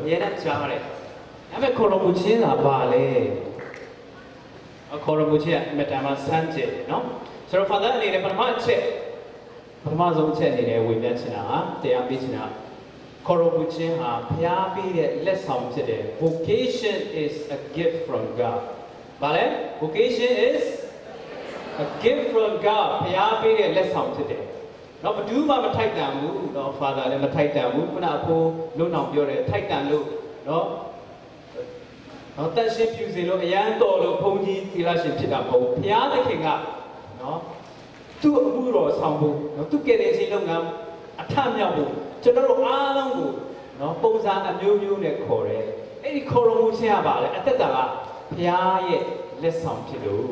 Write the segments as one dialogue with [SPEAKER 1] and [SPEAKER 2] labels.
[SPEAKER 1] 얘는 잘해. 아마 코로무치는 아빠래. 코로무치 메타마 산제, no? So father ni pama song chet ni le wi myat china taya pi china koroppuchin ha phaya pi de let saung phit de vocation is a gift from God. Ba le vocation is a gift from God. Phaya pi de let saung phit de. No badu ma ma thait tan bu, no father le ma thait tan bu. Khuna apho lu naung pyo de thait tan lu, no နော်တန်ရှင်းဖြူစင်လို့အရန်တော်လို့ဘုန်းကြီးသီလရှင်ဖြစ်တာမဟုတ်ဘူးဘုရားသခင်ကနော်သူ့အမှုတော်ဆောင်ဖို့နော်သူ့ကယ်တင်ခြင်းလုပ်ငန်းအထမြောက်ဖို့ကျွန်တော်တို့အားလုံးကိုနော်ပုံစံအမျိုးမျိုးနဲ့ခေါ်တယ်အဲ့ဒီခေါ်တော်မူခြင်းကပါလေအသက်တာကဘုရားရဲ့လက်ဆောင်ဖြစ်လို့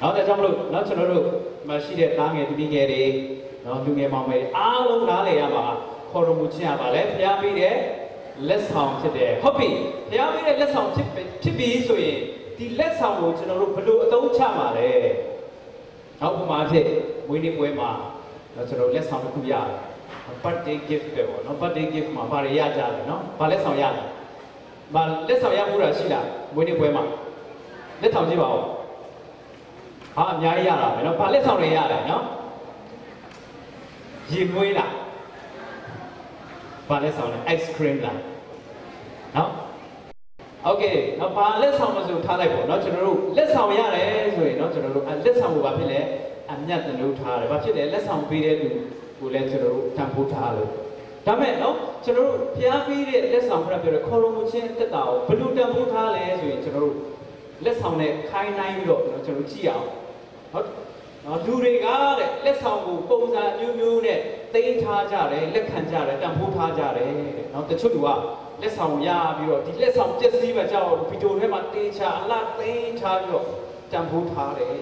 [SPEAKER 1] နော်ဒါကြောင့်မလို့နော်ကျွန်တော်တို့မရှိတဲ့သားငယ်သူငယ်တွေနော်လူငယ်မောင်မယ်အားလုံးနားလည်ရမှာခေါ်တော်မူခြင်းကပါလေဘုရားပေးတဲ့လက်ဆောင်ဖြစ်တယ်ဟုတ်ပြီဘုရားပေးတဲ့လက်ဆောင်ဖြစ်ပြီဆိုရင်ဒီလက်ဆောင်ကိုကျွန်တော်တို့ဘယ်လိုအသုံးချမှာလဲနောက်ဥပမာဖြစ်မွေးနေ့ပွဲမှာကျွန်တော်လက်ဆောင်တစ်ခုရတယ် birthday gift ပဲပေါ့နော် birthday gift မှာဘာတွေရကြလဲနော်ဘာလက်ဆောင်ရလဲဘာလက်ဆောင်ရမှုတာရှိလားမွေးနေ့ပွဲမှာလက်ထောင်ကြည့်ပါဦးဟာအများကြီးရတာပဲနော်ဘာလက်ဆောင်တွေရလဲနော်ရေမွေးလားဘာလက်ဆောင်လဲ ice cream လားနော်โอเคနော်ဘာလက်ဆောင်မဆိုထားလိုက်ပေါ့နော်ကျွန်တော်တို့လက်ဆောင်ရတယ်ဆိုရင်နော်ကျွန်တော်တို့လက်ဆောင်ကိုဘာဖြစ်လဲအမြတ်တလို့ထားတယ်ဘာဖြစ်လဲလက်ဆောင်ပေးတဲ့လူကိုလည်းကျွန်တော်တို့တန်ဖိုးထားလို့ဒါမဲ့နော်ကျွန်တော်တို့ဖျားပေးတဲ့လက်ဆောင်ပြပြောတဲ့ခေါ်တော်မူခြင်းတက်တာကိုဘယ်လိုတန်ဖိုးထားလဲဆိုရင်ကျွန်တော်တို့လက်ဆောင်နဲ့ခိုင်းနိုင်ပြီးတော့နော်ကျွန်တော်ကြည့်အောင်ဟုတ်နော်လူတွေကတဲ့လက်ဆောင်ကိုပုံစံမျိုးမျိုးနဲ့သိမ်းထားကြတယ်လက်ခံကြတယ်တန်ဖိုးထားကြတယ်နော်တချို့လူကလက်ဆောင်ရပြီးတော့ဒီလက်ဆောင်ပျက်စီးမှကြောက်ဗီဒီယိုထဲမှာတေးချအလားသိမ်းထားပြီးတော့တန်ဖိုးထားတယ်